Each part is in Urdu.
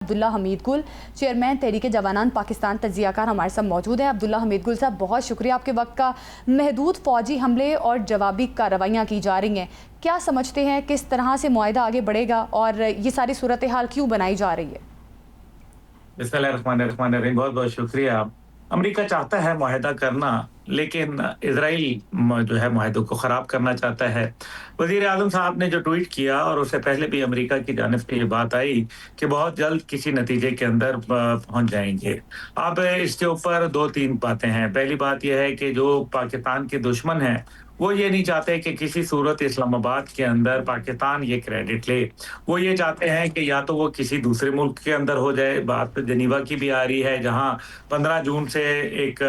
عبداللہ حمید گل چیئرمین تحریک جوانان پاکستان تجزیہ کار ہمارے ساتھ موجود ہیں۔ عبداللہ حمید گل صاحب، بہت شکریہ آپ کے وقت کا۔ محدود فوجی حملے اور جوابی کارروائیاں کی جا رہی ہیں، کیا سمجھتے ہیں کس طرح سے معاہدہ آگے بڑھے گا اور یہ ساری صورتحال کیوں بنائی جا رہی ہے؟ بسم اللہ الرحمن الرحیم، بہت بہت شکریہ۔ امریکہ چاہتا ہے معاہدہ کرنا، لیکن اسرائیل جو ہے معاہدوں کو خراب کرنا چاہتا ہے۔ وزیر اعظم صاحب نے جو ٹویٹ کیا اور اس سے پہلے بھی امریکہ کی جانب سے یہ بات آئی کہ بہت جلد کسی نتیجے کے اندر پہنچ جائیں گے۔ اب اس کے اوپر دو تین باتیں ہیں۔ پہلی بات یہ ہے کہ جو پاکستان کے دشمن ہیں وہ یہ نہیں چاہتے کہ کسی صورت اسلام آباد کے اندر پاکستان یہ کریڈٹ لے۔ وہ یہ چاہتے ہیں کہ یا تو وہ کسی دوسرے ملک کے اندر ہو جائے۔ بات جنیوا کی بھی آ رہی ہے، جہاں 15 جون سے ایک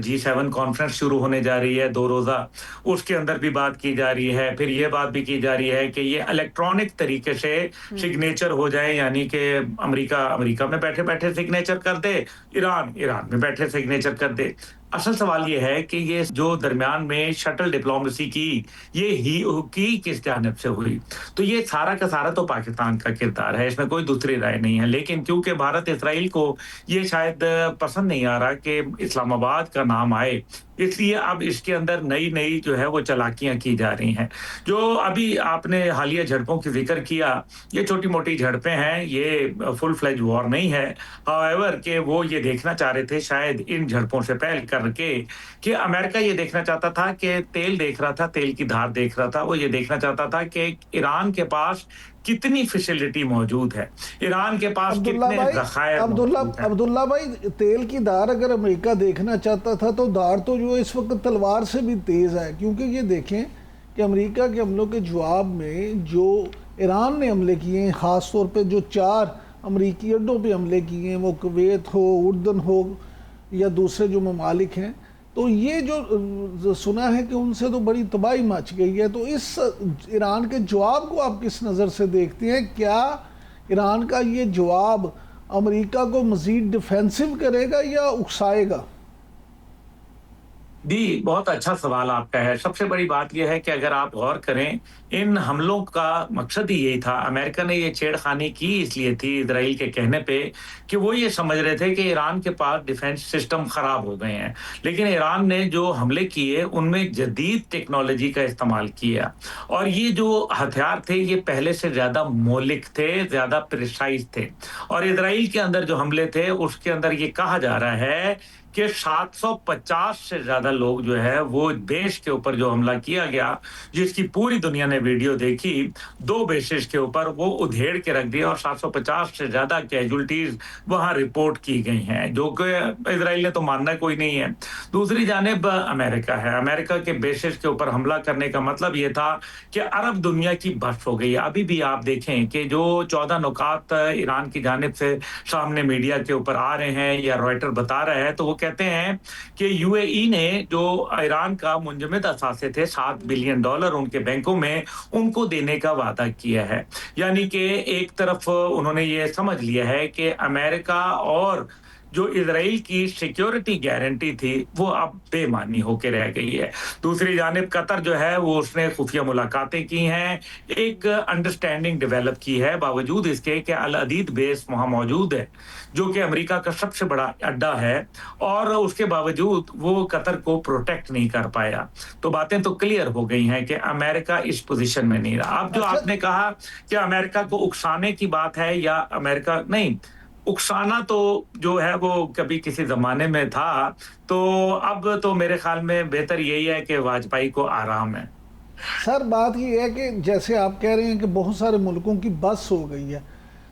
G7 کانفرنس شروع ہونے جا رہی ہے 2 روزہ، اس کے اندر بھی بات کی جا رہی ہے۔ پھر یہ بات بھی کی جا رہی ہے کہ یہ الیکٹرانک طریقے سے سگنیچر ہو جائے، یعنی کہ امریکہ میں بیٹھے بیٹھے سگنیچر کر دے، ایران میں بیٹھے سگنیچر کر دے۔ اصل سوال یہ ہے کہ یہ جو درمیان میں شٹل ڈپلومیسی کی، یہ ہی کس جانب سے ہوئی؟ تو یہ سارا کا سارا تو پاکستان کا کردار ہے، اس میں کوئی دوسری رائے نہیں ہے۔ لیکن کیونکہ بھارت اسرائیل کو یہ شاید پسند نہیں آ رہا کہ اسلام آباد کا نام آئے، اس لیے اب اس کے اندر نئی جو ہے وہ چالاکیاں کی جا رہی ہیں۔ جو ابھی آپ نے حالیہ جھڑپوں کی ذکر کیا، یہ چھوٹی موٹی جھڑپیں ہیں، یہ فل فلیج وار نہیں ہے۔ ہاؤیور کہ وہ یہ دیکھنا چاہ رہے تھے شاید ان جھڑپوں سے پہل کر کے کہ امریکہ یہ دیکھنا چاہتا تھا کہ تیل دیکھ رہا تھا، تیل کی دھار دیکھ رہا تھا، وہ یہ دیکھنا چاہتا تھا کہ ایران کے پاس کتنی فیسلٹی موجود ہے، ایران کے پاس کتنے ذخائر موجود ہیں۔ عبداللہ بھائی، تیل کی دھار اگر امریکہ دیکھنا چاہتا تھا تو دھار تو جو اس وقت تلوار سے بھی تیز ہے، کیونکہ یہ دیکھیں کہ امریکہ کے حملوں کے جواب میں جو ایران نے حملے کیے ہیں، خاص طور پہ جو 4 امریکی اڈوں پہ حملے کیے ہیں، وہ کویت ہو، اردن ہو یا دوسرے جو ممالک ہیں، تو یہ جو سنا ہے کہ ان سے تو بڑی تباہی مچ گئی ہے۔ تو اس ایران کے جواب کو آپ کس نظر سے دیکھتے ہیں؟ کیا ایران کا یہ جواب امریکہ کو مزید ڈیفینسو کرے گا یا اکسائے گا؟ جی، بہت اچھا سوال آپ کا ہے۔ سب سے بڑی بات یہ ہے کہ اگر آپ غور کریں، ان حملوں کا مقصد ہی یہی تھا۔ امریکہ نے یہ چھیڑ خانی کی اس لیے تھی اسرائیل کے کہنے پہ کہ وہ یہ سمجھ رہے تھے کہ ایران کے پاس ڈیفنس سسٹم خراب ہو گئے ہیں، لیکن ایران نے جو حملے کیے ان میں جدید ٹیکنالوجی کا استعمال کیا، اور یہ جو ہتھیار تھے یہ پہلے سے زیادہ مہلک تھے، زیادہ پریسائز تھے۔ اور اسرائیل کے اندر جو حملے تھے اس کے اندر یہ کہا جا رہا ہے کہ 750 سے زیادہ لوگ جو ہے وہ بیس کے اوپر جو حملہ کیا گیا، جس کی پوری دنیا نے ویڈیو دیکھی، 2 بیسز کے اوپر وہ ادھیڑ کے رکھ دیا، اور 750 سے زیادہ کیجولٹیز وہاں رپورٹ کی گئی ہیں، جو کہ اسرائیل نے تو ماننا کوئی نہیں ہے۔ دوسری جانب امریکہ ہے۔ امریکہ کے بیسز کے اوپر حملہ کرنے کا مطلب یہ تھا کہ عرب دنیا کی بس ہو گئی۔ ابھی بھی آپ دیکھیں کہ جو 14 نکات ایران کی جانب سے سامنے میڈیا کے اوپر آ رہے ہیں یا رائٹر بتا رہا ہے، تو وہ کہتے ہیں کہ UAE نے جو ایران کا منجمد اثاثے تھے $7 بلین ان کے بینکوں میں، ان کو دینے کا وعدہ کیا ہے۔ یعنی کہ ایک طرف انہوں نے یہ سمجھ لیا ہے کہ امریکہ اور جو اسرائیل کی سیکیورٹی گارنٹی تھی وہ اب بے معنی ہو کے رہ گئی ہے۔ دوسری جانب قطر جو ہے وہ اس نے خفیہ ملاقاتیں کی ہیں، ایک انڈرسٹینڈنگ ڈیولپ کی ہے، باوجود اس کے کہ العدید بیس وہاں موجود ہے جو کہ امریکہ کا سب سے بڑا اڈا ہے، اور اس کے باوجود وہ قطر کو پروٹیکٹ نہیں کر پایا۔ تو باتیں تو کلیئر ہو گئی ہیں کہ امریکہ اس پوزیشن میں نہیں رہا۔ اب جو آپ نے کہا کہ امریکہ کو اکسانے کی بات ہے یا امریکہ نہیں، اکسانا تو جو ہے وہ کبھی کسی زمانے میں تھا، تو اب تو میرے خیال میں بہتر یہی ہے کہ واجپئی کو آرام ہے۔ سر، بات یہ ہے کہ جیسے آپ کہہ رہے ہیں کہ بہت سارے ملکوں کی بس ہو گئی ہے،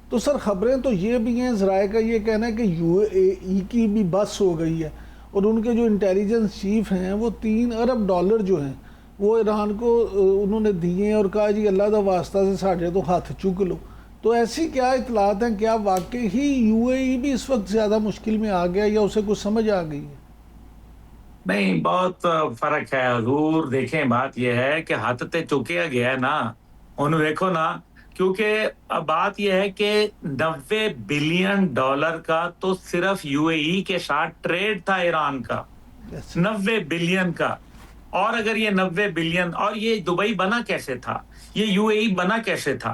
تو سر خبریں تو یہ بھی ہیں، ذرائع کا یہ کہنا ہے کہ UAE کی بھی بس ہو گئی ہے، اور ان کے جو انٹیلیجنس چیف ہیں وہ $3 ارب جو ہیں وہ ایران کو انہوں نے دیے ہیں، اور کہا جی اللہ دا واسطہ سے ساڑھے تو ہاتھ چک لو۔ تو ایسی کیا اطلاعات ہیں؟ کیا واقعی ہی UAE بھی اس وقت زیادہ مشکل میں آ گیا یا اسے کچھ سمجھ آ گئی ہے؟ نہیں، بہت فرق ہے حضور۔ دیکھیں، بات یہ ہے کہ ہاتھ تے چکیا گیا ہے نا، انہوں دیکھو نا، کیونکہ بات یہ ہے کہ $90 بلین کا تو صرف UAE کے ساتھ ٹریڈ تھا ایران کا، 90 بلین کا۔ اور اگر یہ 90 بلین، اور یہ دبئی بنا کیسے تھا، یہ UAE بنا کیسے تھا؟